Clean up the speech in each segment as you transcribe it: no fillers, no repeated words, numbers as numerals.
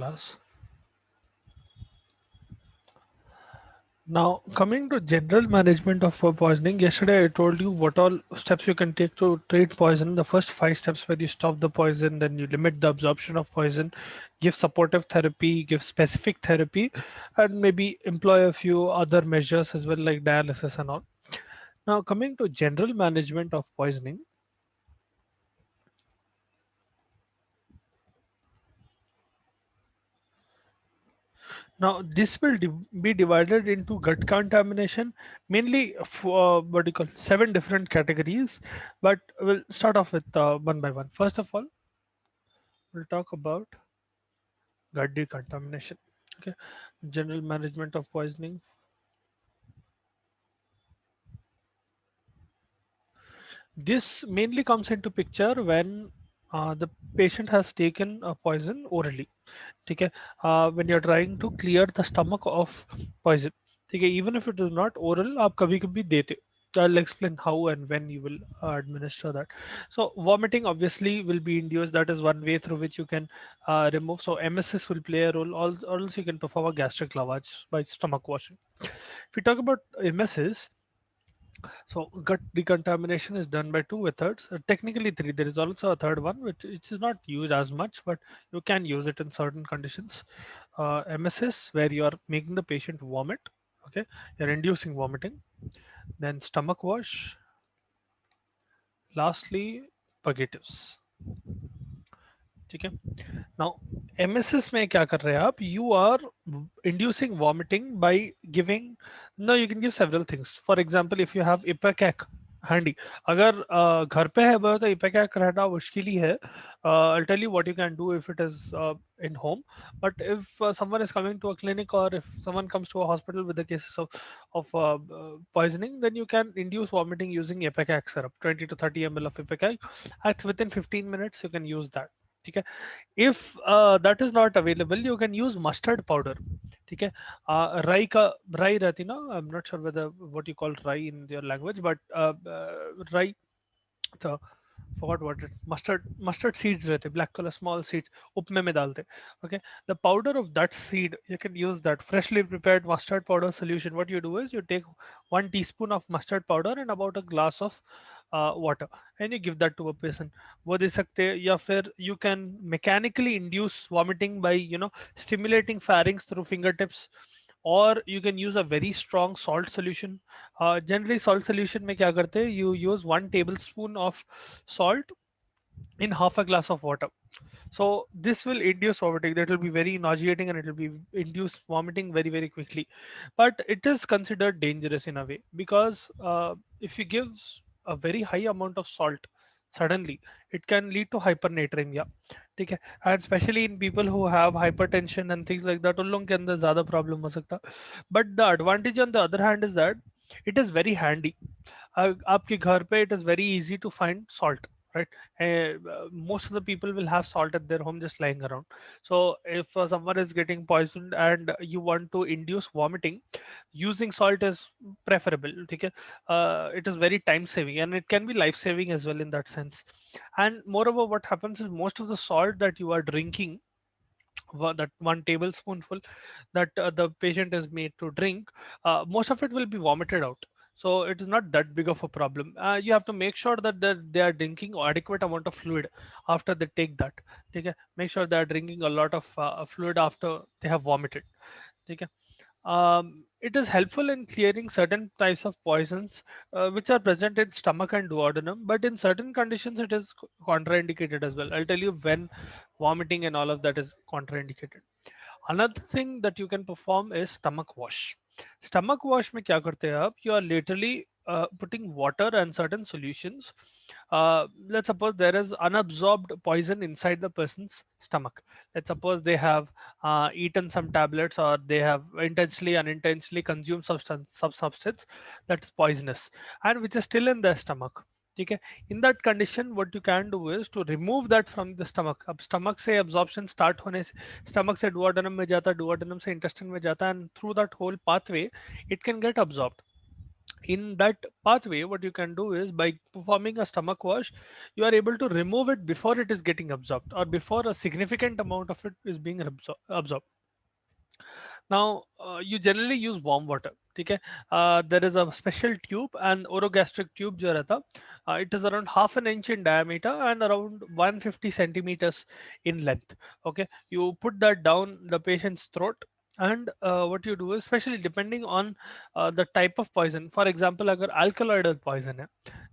class. Now, coming to general management of poisoning, yesterday I told you what all steps you can take to treat poison. The first five steps where you stop the poison, then you limit the absorption of poison, give supportive therapy, give specific therapy, and maybe employ a few other measures as well, like dialysis and all. Now, coming to general management of poisoning, now, this will be divided into gut contamination, mainly for what you call seven different categories. But we'll start off with one by one. First of all, we'll talk about gut decontamination. Okay, general management of poisoning. This mainly comes into picture when the patient has taken a poison orally. ठीक है, when you're trying to clear the stomach of poison, ठीक है, even if it is not oral, आप कभी कभी देते. I'll explain how and when you will administer that. So vomiting obviously will be induced. That is one way through which you can remove. So MSS will play a role. Also you can perform a gastric lavage by stomach washing. If we talk about MSS, so gut decontamination is done by two methods. Technically three. There is also a third one, which is not used as much, but you can use it in certain conditions. MSS, where you are making the patient vomit. Okay, you're inducing vomiting. Then stomach wash. Lastly, purgatives. ठीक है. Now, MSS में क्या कर रहे हैं आप? You are inducing vomiting by giving. No, you can give several things. For example, if you have ipecac handy, अगर घर पे है वो तो ipecac रहना मुश्किल ही है. I'll tell you what you can do if it is in home. But if someone is coming to a clinic or if someone comes to a hospital with a case of poisoning, then you can induce vomiting using ipecac syrup, 20 to 30 ml of ipecac. At within 15 minutes, you can use that. ठीक है. If that is not available, you can use mustard powder. ठीक है. राई का राई रहती ना, I'm not sure whether what you call राई in your language, but राई, the forgot what it, mustard seeds रहते, black color small seeds, उपमे में डालते. Okay, the powder of that seed, you can use that freshly prepared mustard powder solution. What you do is you take 1 teaspoon of mustard powder and about a glass of water, and you give that to a patient. वो दे सकते हैं, या फिर you can mechanically induce vomiting by stimulating pharynx through fingertips, or you can use a very strong salt solution. Generally salt solution में क्या करते हैं, you use 1 tablespoon of salt in half a glass of water. So this will induce vomiting. That will be very nauseating and it will be induce vomiting very very quickly. But it is considered dangerous in a way because if you give a very high amount of salt suddenly, it can lead to hypernatremia. ठीक है. And especially in people who have hypertension and things like that, उन लोगों के अंदर ज़्यादा problem हो सकता. But the advantage on the other hand is that it is very handy. आपके घर पे it is very easy to find salt, right? Most of the people will have salt at their home just lying around. So if someone is getting poisoned and you want to induce vomiting, using salt is preferable. Okay? It is very time saving and it can be life saving as well in that sense. And moreover, what happens is most of the salt that you are drinking, that 1 tablespoonful that the patient is made to drink, most of it will be vomited out. So it is not that big of a problem. You have to make sure that they are drinking adequate amount of fluid after they take that. Okay? Make sure they are drinking a lot of fluid after they have vomited. Okay? It is helpful in clearing certain types of poisons which are present in stomach and duodenum, but in certain conditions it is contraindicated as well. I'll tell you when vomiting and all of that is contraindicated. Another thing that you can perform is stomach wash. Stomach wash में क्या करते हैं आप? You are literally putting water and certain solutions. Let's suppose there is unabsorbed poison inside the person's stomach. Let's suppose they have eaten some tablets or they have intentionally unintentionally consumed substance that's poisonous and which is still in their stomach. ठीक है. In that condition what you can do is to remove that from the stomach. अब stomach से absorption start होने से stomach से duodenum में जाता है, duodenum से intestine में जाता है, and through that whole pathway it can get absorbed. In that pathway, what you can do is by performing a stomach wash, you are able to remove it before it is getting absorbed or before a significant amount of it is being absorbed. Now, you generally use warm water. Okay, there is a special tube, and orogastric tube जो रहता, it is around half an inch in diameter and around 150 centimeters in length. Okay, you put that down the patient's throat, and what you do is, especially depending on the type of poison. For example, अगर alkaloidal poison है,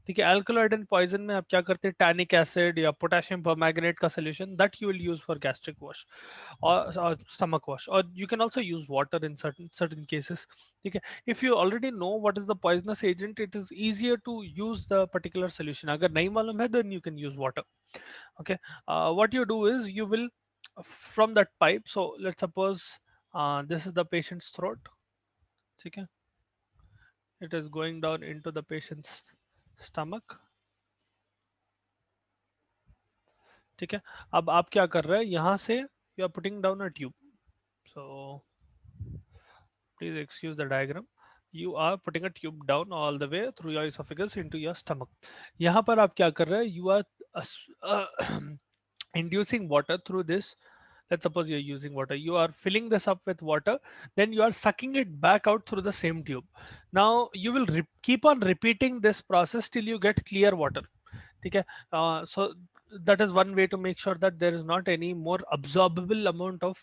ठीक है, alkaloid poison में आप क्या करते हैं, tannic acid या potassium permanganate का solution that you will use for gastric wash or stomach wash, or you can also use water in certain cases. Okay, if you already know what is the poisonous agent, it is easier to use the particular solution. अगर नहीं मालूम है, then you can use water. Okay, what you do is you will from that pipe. So let's suppose this is the patient's throat. Okay, it is going down into the patient's stomach. ठीक है, अब आप क्या कर रहे हैं, यहाँ से you are putting down a tube. So please excuse the diagram. You are putting a tube down all the way through your esophagus into your stomach. यहाँ पर आप क्या कर रहे हैं, you are inducing water through this. Let's suppose you're using water, you are filling this up with water, then you are sucking it back out through the same tube. Now you will keep on repeating this process till you get clear water. Okay, so that is one way to make sure that there is not any more absorbable amount of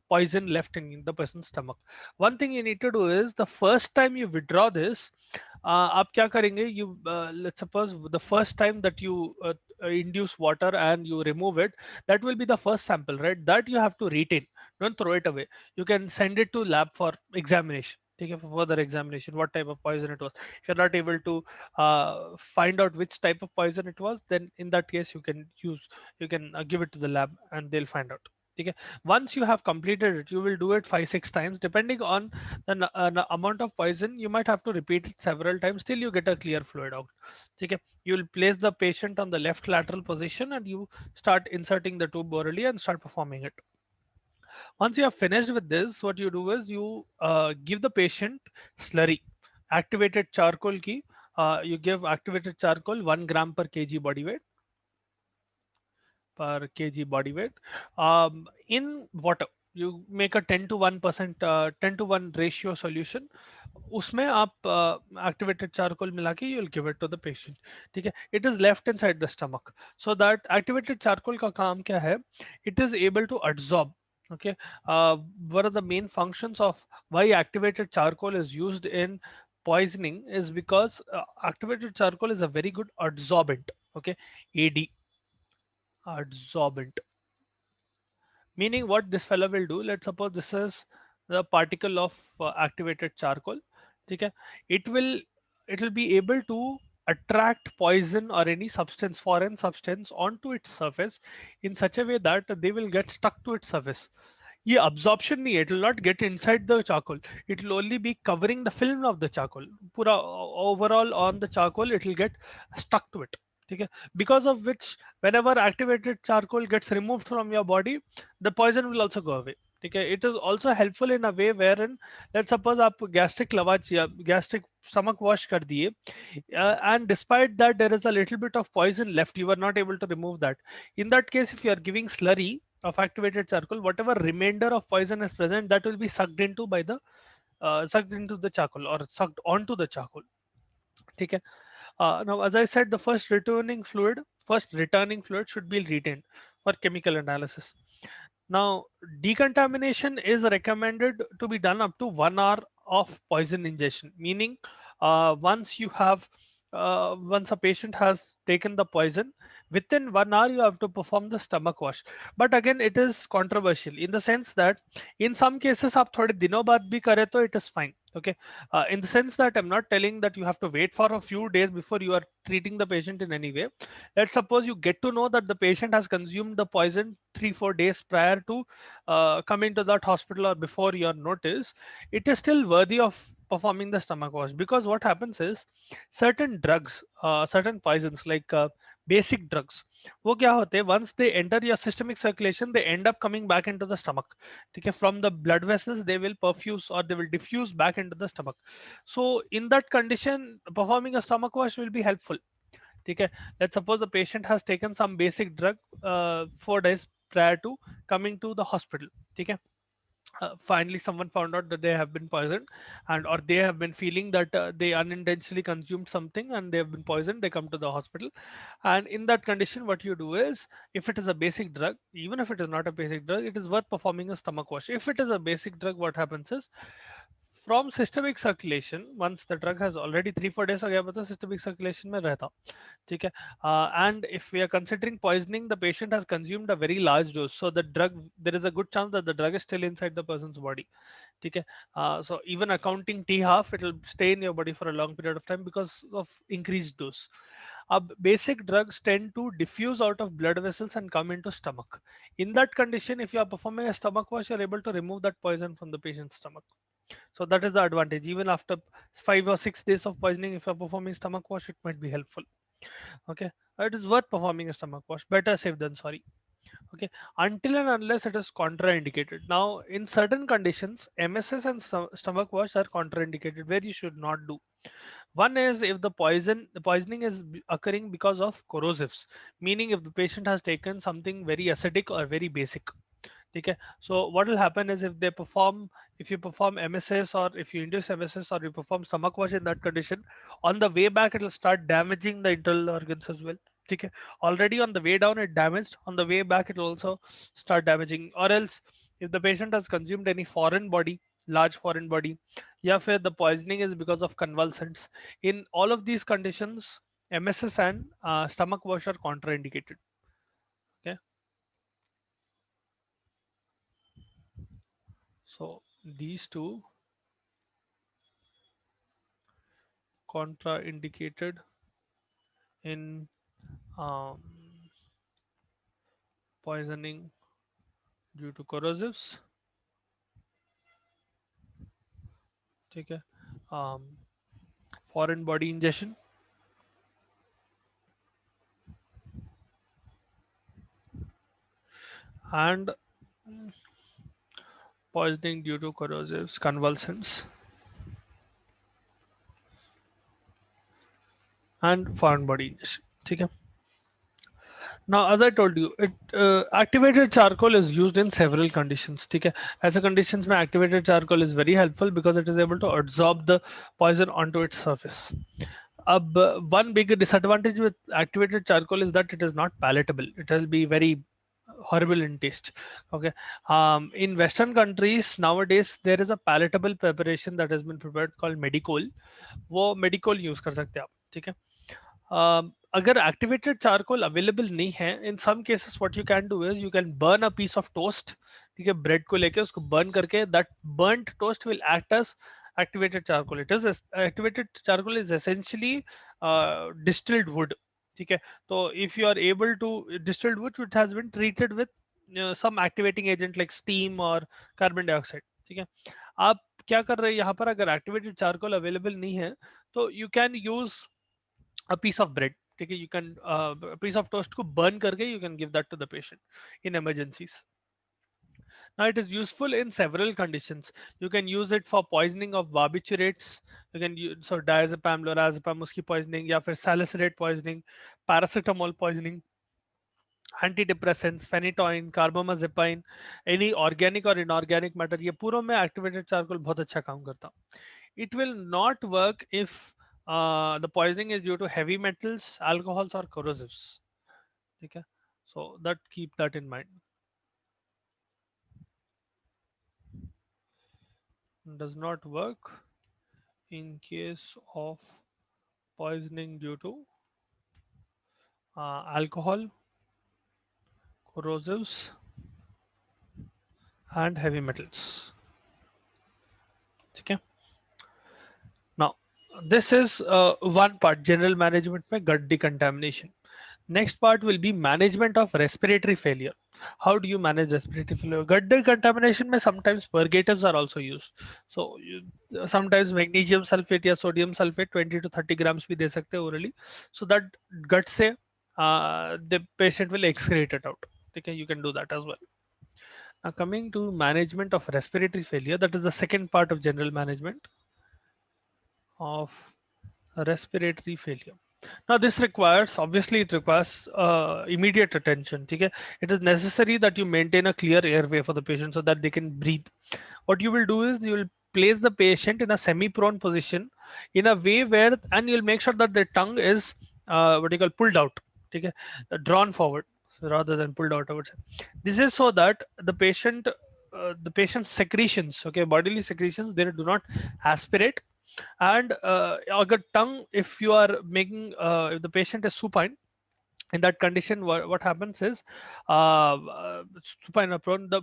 poison left in the person's stomach. One thing you need to do is, the first time you withdraw this, आप क्या करेंगे, you let's suppose the first time that you induce water and you remove it, that will be the first sample, right? That you have to retain, don't throw it away. You can send it to lab for examination. Take it for further examination, what type of poison it was. If you're not able to find out which type of poison it was, then in that case you can give it to the lab and they'll find out. Okay, once you have completed it, you will do it 5 6 times depending on the amount of poison. You might have to repeat it several times till you get a clear fluid out. Okay, you will place the patient on the left lateral position and you start inserting the tube orally and start performing it. Once you have finished with this, what you do is you give the patient slurry, activated charcoal key. You give activated charcoal 1 gram per kg body weight, in water. You make a 10 to 1%, 10 to 1 ratio solution. उसमें आप activated charcoal मिला के you will give it to the patient. ठीक है, it is left inside the stomach. So that activated charcoal का काम क्या है, it is able to absorb. Okay, one of the main functions of why activated charcoal is used in poisoning is because activated charcoal is a very good adsorbent. Okay, AD, adsorbent, meaning what this fellow will do, let's suppose this is the particle of activated charcoal. Okay, it will it will be able to attract poison or any substance, foreign substance, onto its surface in such a way that they will get stuck to its surface. ये absorption नहीं है, it will not get inside the charcoal, it will only be covering the film of the charcoal. पूरा overall on the charcoal it will get stuck to it. ठीक है, because of which whenever activated charcoal gets removed from your body, the poison will also go away. ठीक है, it is also helpful in a way wherein, let's suppose आप gastric lavage या gastric stomach wash कर दिए, and despite that there is a little bit of poison left, you are not able to remove that. In that case, if you are giving slurry of activated charcoal, whatever remainder of poison is present, that will be sucked into by the sucked into the charcoal or sucked onto the charcoal. Okay. Now, as I said, the first returning fluid should be retained for chemical analysis. Now, decontamination is recommended to be done up to 1 hour of poison ingestion, meaning once a patient has taken the poison, within 1 hour you have to perform the stomach wash. But again, it is controversial in the sense that in some cases आप थोड़े दिनों बाद भी करें तो it is fine. Okay, in the sense that I'm not telling that you have to wait for a few days before you are treating the patient in any way. Let's suppose you get to know that the patient has consumed the poison 3 4 days prior to coming to that hospital or before your notice. It is still worthy of performing the stomach wash, because what happens is certain drugs, certain poisons like basic drugs वो क्या होते हैं, once they enter your systemic circulation they end up coming back into the stomach, ठीक है, from the blood vessels they will perfuse और they will diffuse back into the stomach. So in that condition performing a stomach wash will be helpful. ठीक है, let's suppose the patient has taken some basic drug 4 days prior to coming to the hospital. ठीक है, finally someone found out that they have been poisoned, and or they have been feeling that they unintentionally consumed something and they have been poisoned, they come to the hospital. And in that condition what you do is, if it is a basic drug, even if it is not a basic drug, it is worth performing a stomach wash. If it is a basic drug, what happens is, from systemic circulation, once the drug has already 3-4 days हो गया, मतलब systemic circulation में रहता, ठीक है, and if we are considering poisoning, the patient has consumed a very large dose, so the drug, there is a good chance that the drug is still inside the person's body, ठीक है, so even accounting t half, it will stay in your body for a long period of time because of increased dose. Basic drugs tend to diffuse out of blood vessels and come into stomach. In that condition, if you are performing a stomach wash, you are able to remove that poison from the patient's stomach. So that is the advantage. Even after 5 or 6 days of poisoning, if you are performing stomach wash, it might be helpful. Okay, it is worth performing a stomach wash. Better safe than sorry. Okay, until and unless it is contraindicated. Now, in certain conditions, MSS and stomach wash are contraindicated, where you should not do. One is if the poisoning is occurring because of corrosives, meaning if the patient has taken something very acidic or very basic. Okay, so what will happen is, if you perform MSS, or if you induce MSS, or you perform stomach wash in that condition, on the way back it will start damaging the internal organs as well. Okay, already on the way down it damaged, on the way back it will also start damaging. Or else, if the patient has consumed any foreign body, large foreign body, yeah, where the poisoning is because of convulsants, in all of these conditions, MSS and stomach wash are contraindicated. Okay, so these two contraindicated in um, poisoning due to corrosives, ठीक है, foreign body ingestion, and poisoning due to corrosives, convulsants, and foreign body ingestion. ठीक है. Now, as I told you, activated charcoal is used in several conditions. ठीक है, ऐसे conditions में activated charcoal is very helpful because it is able to absorb the poison onto its surface. One big disadvantage with activated charcoal is that it is not palatable. It will be very horrible in taste. Okay, in Western countries nowadays there is a palatable preparation that has been prepared called Medicol. वो Medicol use कर सकते हैं आप, ठीक है. अगर activated charcoal available नहीं है, in some cases what you can do is you can burn a piece of toast, ठीक है, ब्रेड को लेके उसको बर्न करके, that burned toast will act as activated charcoal. It is activated charcoal is essentially distilled wood. ठीक है, तो if you are able to distilled wood which has been treated with some activating agent like steam or carbon dioxide. ठीक है, आप क्या कर रहे हैं यहाँ पर, अगर एक्टिवेटेड चारकोल अवेलेबल नहीं है तो you can use a piece of bread. ठीक है, you can a piece of toast को burn करके you can give that to the patient in emergencies. Now it is useful in several conditions. You can use it for poisoning of barbiturates. You can use so diazepam, lorazepam उसकी poisoning, या फिर salicylate poisoning, paracetamol poisoning, antidepressants, phenytoin, carbamazepine, any organic or inorganic matter, ये पूरों में activated charcoal बहुत अच्छा काम करता. It will not work if the poisoning is due to heavy metals, alcohols, or corrosives. Okay, so that keep that in mind. Does not work in case of poisoning due to alcohol, corrosives, and heavy metals. Okay. Now, this is one part, general management में gut decontamination. Next part will be management of respiratory failure. How do you manage respiratory failure? Gut decontamination में sometimes purgatives are also used. So sometimes magnesium sulfate या sodium sulfate 20 to 30 grams भी दे सकते हैं orally. So that gut से the patient will excrete it out. Okay, you can do that as well. Now coming to management of respiratory failure, that is the second part of general management of respiratory failure. Now this requires, obviously it requires immediate attention. Okay, it is necessary that you maintain a clear airway for the patient so that they can breathe. What you will do is you will place the patient in a semi-prone position in a way where, and you'll make sure that the tongue is what you call pulled out. Okay, drawn forward, so rather than pulled out, I would say. This is so that the patient's secretions, okay, bodily secretions, they do not aspirate. And agar tongue, if you are making if the patient is supine, in that condition what happens is supine or prone, the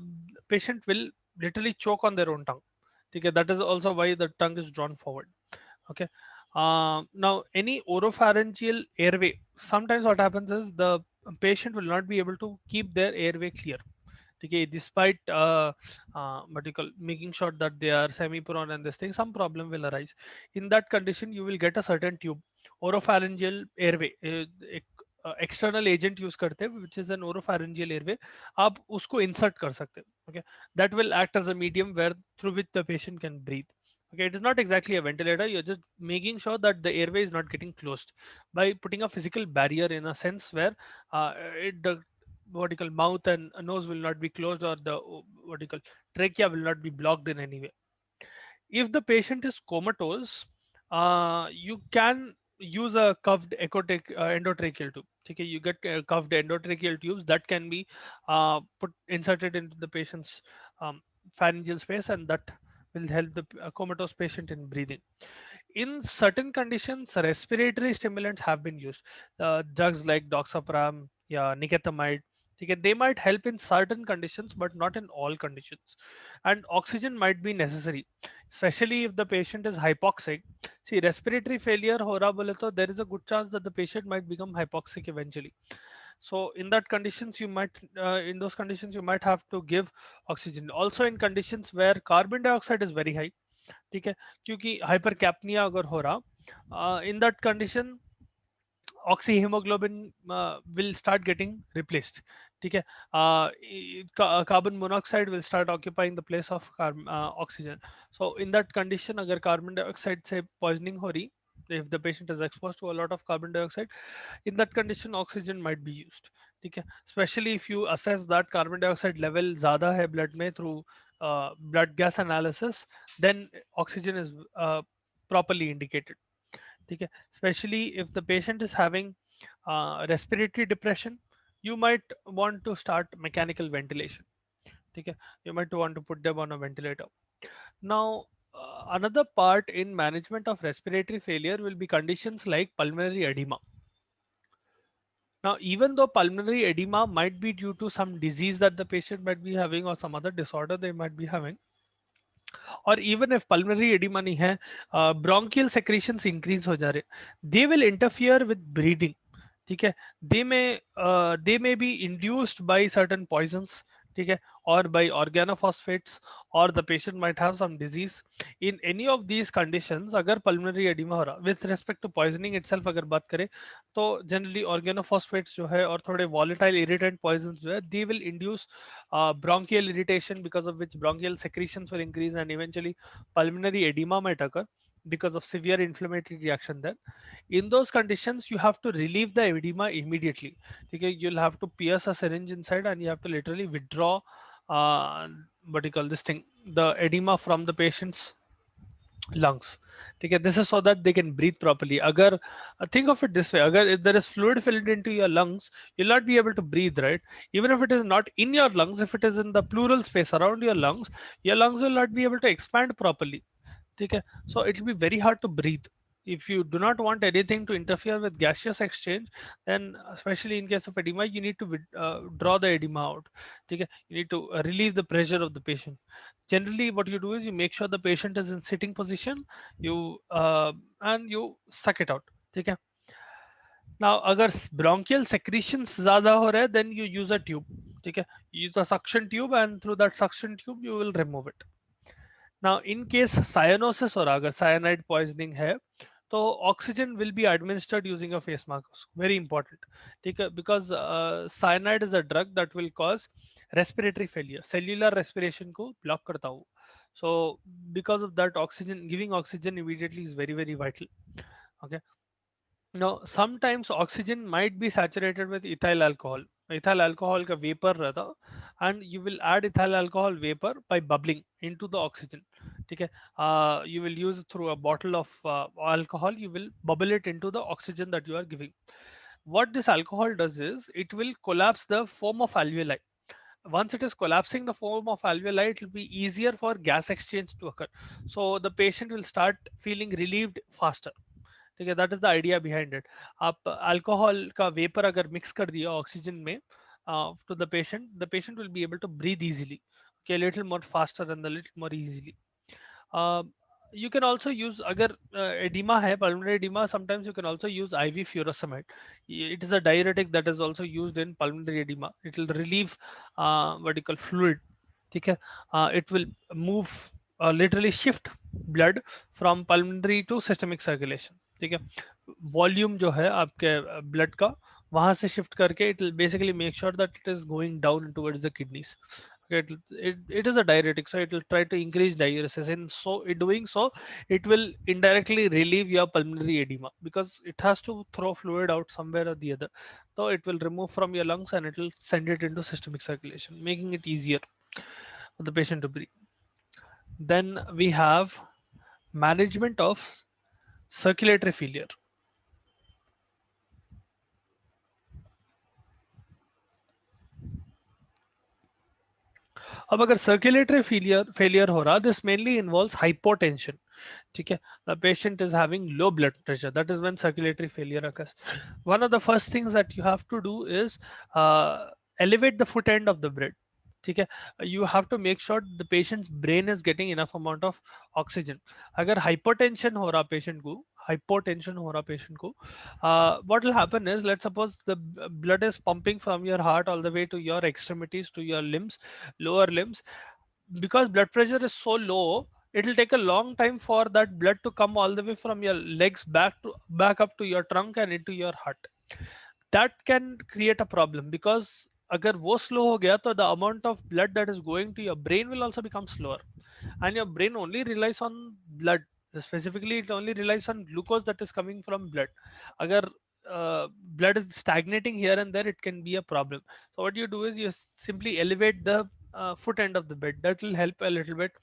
patient will literally choke on their own tongue. Okay, that is also why the tongue is drawn forward. Okay. Now any oropharyngeal airway, sometimes what happens is the patient will not be able to keep their airway clear. Okay, despite what you call making sure that they are semi-prone and this thing, some problem will arise. In that condition, you will get a certain tube, oropharyngeal airway. एक external agent use करते हैं, which is an oropharyngeal airway. आप उसको insert कर सकते हैं. Okay, that will act as a medium where through which the patient can breathe. Okay, it is not exactly a ventilator. You're just making sure that the airway is not getting closed by putting a physical barrier in a sense where the vertical mouth and nose will not be closed, or the vertical trachea will not be blocked in any way. If the patient is comatose, you can use a cuffed endotracheal tube. Okay, you get cuffed endotracheal tubes that can be put inserted into the patient's pharyngeal space, and that will help the comatose patient in breathing. In certain conditions, respiratory stimulants have been used. Drugs like doxapram, yeah, nicotinamide. Okay, they might help in certain conditions, but not in all conditions. And oxygen might be necessary, especially if the patient is hypoxic. See, respiratory failure ho raha bole to there is a good chance that the patient might become hypoxic eventually. So in those conditions you might have to give oxygen. Also in conditions where carbon dioxide is very high, ठीक है, क्योंकि हाइपरकैप्निया अगर हो रहा, in that condition oxyhemoglobin will start getting replaced. ठीक है, carbon monoxide will start occupying the place of oxygen. So in that condition, अगर carbon dioxide से poisoning हो रही, if the patient is exposed to a lot of carbon dioxide, in that condition oxygen might be used. ठीक है, especially if you assess that carbon dioxide level ज़्यादा है blood में through blood gas analysis, then oxygen is properly indicated. ठीक है, especially if the patient is having respiratory depression, you might want to start mechanical ventilation. ठीक है, you might want to put them on a ventilator. Now another part in management of respiratory failure will be conditions like pulmonary edema. Now, even though pulmonary edema might be due to some disease that the patient might be having or some other disorder they might be having, or even if pulmonary edema नहीं है, bronchial secretions increase हो जा रहे, they will interfere with breathing. ठीक है, they may be induced by certain poisons. ठीक है, or by organophosphates, or the patient might have some disease. In any of these conditions, अगर pulmonary edema हो रहा, with respect to poisoning itself अगर बात करें, तो generally organophosphates जो है और थोड़े volatile irritant poisons जो है, they will induce bronchial irritation, because of which bronchial secretions will increase, and eventually pulmonary edema might occur because of severe inflammatory reaction there. In those conditions, you have to relieve the edema immediately. Okay, you'll have to pierce a syringe inside and you have to literally withdraw what do you call this thing, the edema from the patient's lungs. Okay, this is so that they can breathe properly. Agar think of it this way, agar if there is fluid filled into your lungs, you'll not be able to breathe, right? Even if it is not in your lungs, if it is in the pleural space around your lungs will not be able to expand properly. Okay, so it will be very hard to breathe. If you do not want anything to interfere with gaseous exchange, then especially in case of edema, you need to draw the edema out. Okay, you need to relieve the pressure of the patient. Generally what you do is you make sure the patient is in sitting position, you and you suck it out. Okay, now अगर bronchial secretions ज़्यादा हो रहे हैं, then you use a tube. ठीक है, use a suction tube, and through that suction tube you will remove it. Now in case cyanosis हो रहा, अगर cyanide poisoning है, तो oxygen will be administered using a face mask, very important, ठीक है, because cyanide is a drug that will cause respiratory failure, cellular respiration को block करता हूँ. So because of that, oxygen, giving oxygen immediately is very very vital. Okay. Now, sometimes oxygen might be saturated with ethyl alcohol. Ethyl alcohol का vapor रहता, and you will add ethyl alcohol vapor by bubbling into the oxygen. ठीक है, you will use through a bottle of alcohol. You will bubble it into the oxygen that you are giving. What this alcohol does is it will collapse the foam of alveoli. Once it is collapsing the foam of alveoli, it will be easier for gas exchange to occur. So the patient will start feeling relieved faster. ठीक है, that is the idea behind it. आप alcohol का vapour अगर mix कर दिया oxygen में to the patient will be able to breathe easily, okay, a little more faster and a little more easily. uh, you can also use, agar edema hai, pulmonary edema, sometimes you can also use IV furosemide. It is a diuretic that is also used in pulmonary edema. It will relieve what you call fluid. ठीक है, it will move, literally shift blood from pulmonary to systemic circulation. ठीक है, volume जो है आपके blood का वहां से शिफ्ट करके it will basically make sure that it is going down towards the kidneys. It is a diuretic, so it will try to increase diuresis, and so in doing so it will indirectly relieve your pulmonary edema, because it has to throw fluid out somewhere or the other. So it will remove from your lungs and it will send it into systemic circulation, making it easier for the patient to breathe. Then we have management of circulatory failure. अब अगर circulatory failure हो रहा, this mainly involves hypotension. ठीक है, the patient is having low blood pressure, that is when circulatory failure occurs. One of the first things that you have to do is elevate the foot end of the bread. ठीक है, you have to make sure the patient's brain is getting enough amount of oxygen. अगर hypertension हो रहा patient को, hypotension हो रहा patient को, what will happen is, let's suppose the blood is pumping from your heart all the way to your extremities, to your limbs, lower limbs. Because blood pressure is so low, it will take a long time for that blood to come all the way from your legs back up to your trunk and into your heart. That can create a problem, because अगर वो slow हो गया तो the amount of blood that is going to your brain will also become slower, and your brain only relies on blood. Specifically, it only relies on glucose that is coming from blood. अगर blood is stagnating here and there, it can be a problem. So what you do is you simply elevate the foot end of the bed. That will help a little bit.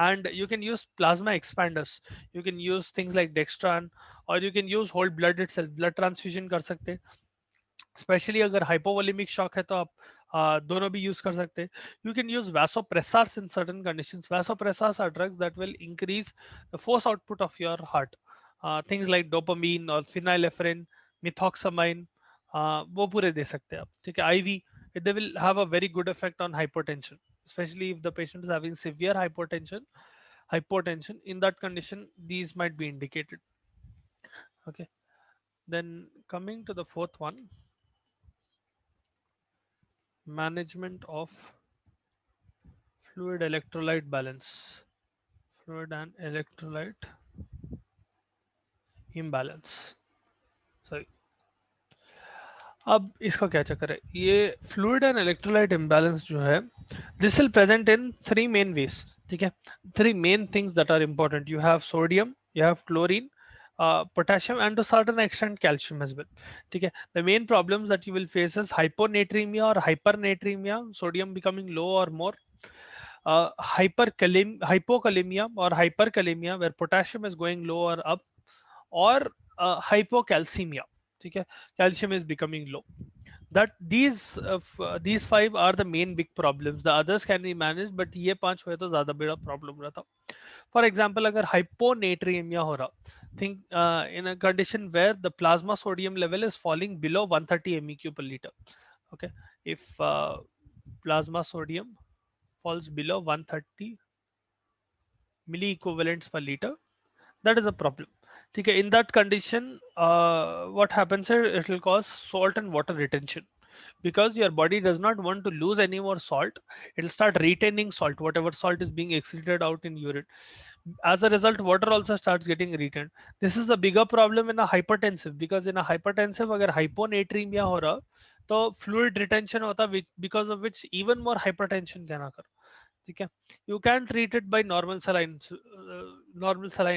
And you can use plasma expanders. You can use things like dextran, or you can use whole blood itself, blood transfusion कर सकते हैं. Specially अगर hypovolemic shock है तो आप दोनों भी use कर सकते हैं. You can use vasopressors in certain conditions. Vasopressors are drugs that will increase the force output of your heart. Things like dopamine or phenylephrine, methoxamine, वो पूरे दे सकते हैं आप. ठीक है, IV, they will have a very good effect on hypertension, especially if the patient is having severe hypotension. In that condition, these might be indicated. Okay, then coming to the fourth one, management of fluid electrolyte balance, fluid and electrolyte imbalance. Sorry, अब इसका क्या चक्कर है, ये fluid and electrolyte imbalance जो है, this will present in three main ways. ठीक है, three main things that are important. You have sodium, you have chlorine, potassium, and to certain extent calcium as well. ठीक है, the main problems that you will face is hyponatremia or hypernatremia, sodium becoming low or more, hypokalemia or hyperkalemia where potassium is going low or up, or hypocalcemia. ठीक है, calcium is becoming low. That these five are the main big problems. The others can be managed, but ये पांच हुए तो ज्यादा बड़ा problem रहता. For example, अगर hyponatremia हो रहा, think in a condition where the plasma sodium level is falling below 130 MEq per liter. Okay, if plasma sodium falls below 130 milli equivalents per liter, that is a problem. ठीक है, in that condition, what happens is it will cause salt and water retention, because your body does not want to lose any more salt. It'll start retaining salt, whatever salt is being excreted out in urine. As a result, water also starts getting retained. This is a bigger problem in a hypertensive, because in a hypertensive अगर hyponatremia हो रहा तो fluid retention होता, because of which even more hypertension can occur. ठीक है, you can treat it by normal saline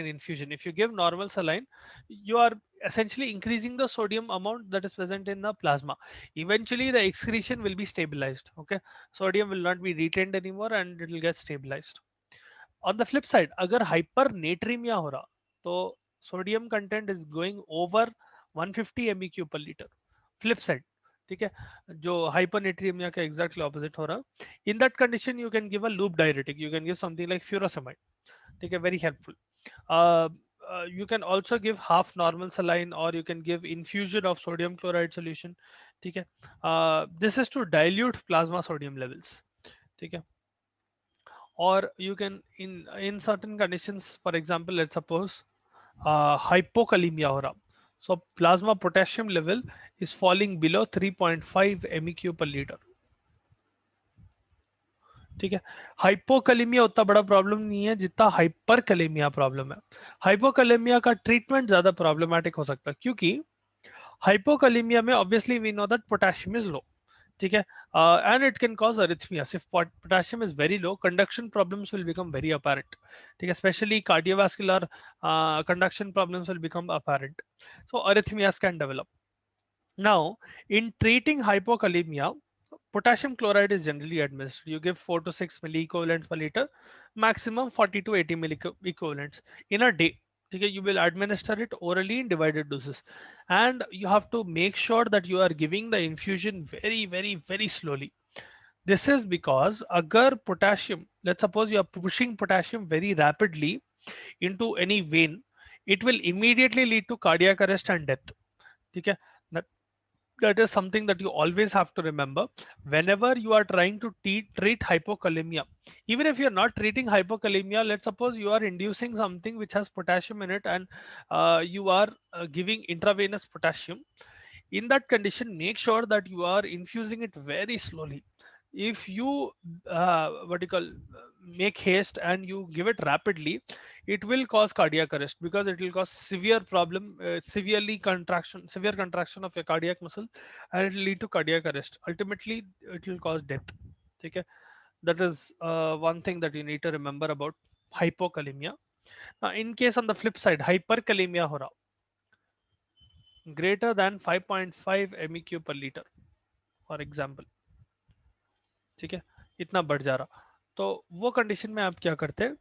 infusion. If you give normal saline, you are essentially increasing the sodium amount that is present in the plasma. Eventually the excretion will be stabilized. Okay, sodium will not be retained anymore and it will get stabilized. On the flip side, अगर hypernatremia हो रहा तो sodium content is going over 150 MEQ per liter. Flip side, ठीक है, जो hypernatremia का exactly opposite हो रहा, in that condition you can give a loop diuretic. You can give something like furosemide. ठीक है, very helpful. uh, you can also give half normal saline, or you can give infusion of sodium chloride solution. ठीक है, this is to dilute plasma sodium levels. ठीक है, or you can in certain conditions, for example, let's suppose hypokalemia हो रहा, so plasma potassium level is falling below 3.5 MEQ per liter. ठीक है, हाइपोकलेमिया उतना बड़ा प्रॉब्लम नहीं है जितना हाइपरकलेमिया प्रॉब्लम है. हाइपोकलेमिया का ट्रीटमेंट ज्यादा प्रॉब्लमेटिक हो सकता है, क्योंकि हाइपोकलेमिया में obviously we know that potassium is low. ठीक है, and it can cause arrhythmias. If potassium is very low, conduction problems will become very apparent. ठीक है, especially cardiovascular conduction problems will become apparent, so arrhythmias can develop. Now, in treating hypokalemia, potassium chloride is generally administered. You give 4 to 6 milliequivalents per liter, maximum 40 to 80 milliequivalents in a day. Okay, you will administer it orally in divided doses, and you have to make sure that you are giving the infusion very, very, very slowly. This is because agar potassium, let's suppose you are pushing potassium very rapidly into any vein, it will immediately lead to cardiac arrest and death. Okay, that is something that you always have to remember whenever you are trying to treat hypokalemia. Even if you're not treating hypokalemia, let's suppose you are inducing something which has potassium in it, and you are giving intravenous potassium. In that condition, make sure that you are infusing it very slowly. If you what do you call make haste and you give it rapidly, it will cause cardiac arrest, because it will cause severe problem, severe contraction of your cardiac muscle, and it will lead to cardiac arrest. Ultimately it will cause death. Okay, that is one thing that you need to remember about hypokalemia. Now, in case on the flip side, hyperkalemia ho raha, greater than 5.5 MEQ per liter, for example, ठीक है, इतना बढ़ जा रहा, तो वो condition में आप क्या करते हैं,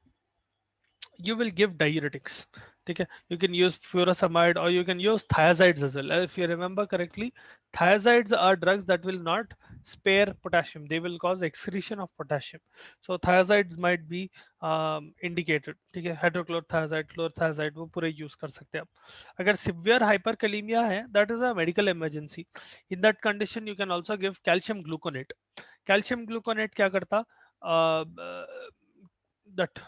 you will give diuretics. Okay, you can use furosemide, or you can use thiazides as well. If you remember correctly, thiazides are drugs that will not spare potassium. They will cause excretion of potassium. So thiazides might be indicated. ठीक है, hydrochlorothiazide, chlorothiazide वो पूरे use कर सकते हैं आप. अगर severe hyperkalemia है, that is a medical emergency. In that condition, you can also give calcium gluconate. Calcium gluconate क्या करता? That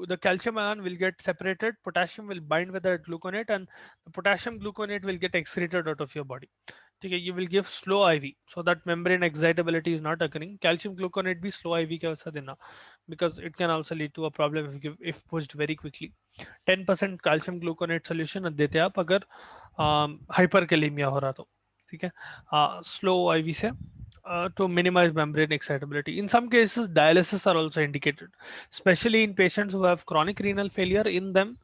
the calcium ion will get separated, potassium will bind with the gluconate, and the potassium gluconate will get excreted out of your body. Okay, you will give slow IV so that membrane excitability is not occurring. Calcium gluconate be slow IV ka वैसा देना, because it can also lead to a problem if pushed very quickly. 10% calcium gluconate solution देते आप अगर hyperkalemia हो रहा तो, ठीक है, slow IV से, to minimize membrane excitability. In some cases, dialysis are also indicated, especially in patients who have chronic renal failure. In them,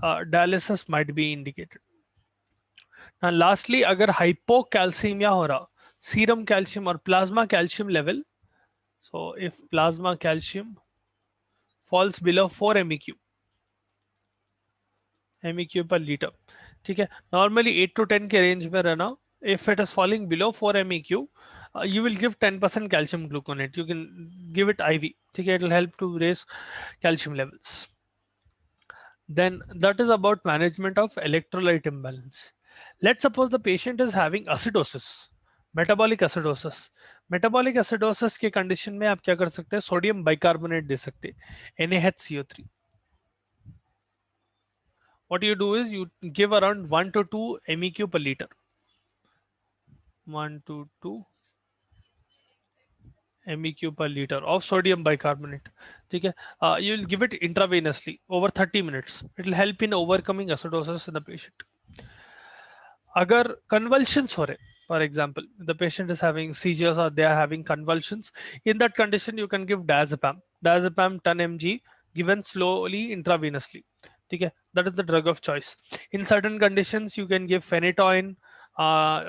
dialysis might be indicated. Now, lastly, अगर hypocalcemia हो रहा, serum calcium or plasma calcium level. So, if plasma calcium falls below 4 MEQ per liter, ठीक है, normally 8 to 10 के range में रहना. If it is falling below 4 MEQ, you will give 10% calcium gluconate. You can give it IV. ठीक है, it will help to raise calcium levels. Then that is about management of electrolyte imbalance. Let's suppose the patient is having acidosis, metabolic acidosis. Metabolic acidosis के condition में आप क्या कर सकते हैं, sodium bicarbonate दे सकते हैं, NaHCO3. What you do is you give around 1 to 2 MEQ per liter. 1 to 2 MEQ per liter of sodium bicarbonate. ठीक है, you will give it intravenously over 30 minutes. It will help in overcoming acidosis in the patient. अगर convulsions हो रहे, for example, the patient is having seizures or they are having convulsions, in that condition you can give diazepam. Diazepam 10 mg given slowly intravenously. ठीक है, that is the drug of choice. In certain conditions you can give phenytoin,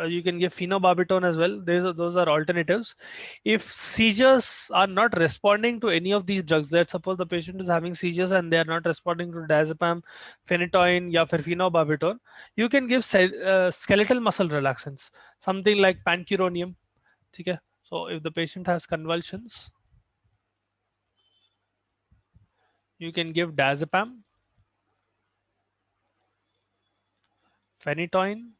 you can give phenobarbital as well. Those are alternatives. If seizures are not responding to any of these drugs, let's suppose the patient is having seizures and they are not responding to diazepam, phenytoin या फिर phenobarbital, you can give skeletal muscle relaxants, something like pancuronium. ठीक है, so if the patient has convulsions, you can give diazepam, phenytoin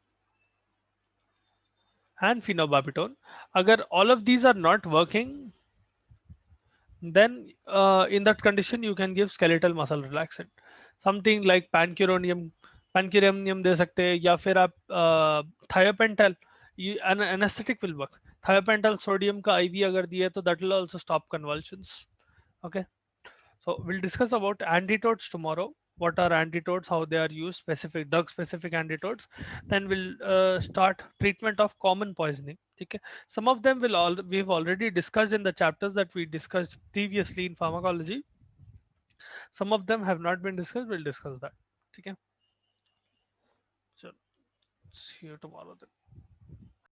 and phenobarbital. Agar all of these are not working, then in that condition you can give skeletal muscle relaxant, something like pancuronium दे सकते हैं, या फिर आप thiopentol, an anesthetic will work. Thiopentol sodium का IV अगर दिए तो that will also stop convulsions. Okay, so we'll discuss about antidotes tomorrow. What are antidotes, how they are used, specific drug specific antidotes. Then we'll start treatment of common poisoning. Okay, some of them we've already discussed in the chapters that we discussed previously in pharmacology. Some of them have not been discussed, we'll discuss that. Okay, so see you tomorrow then.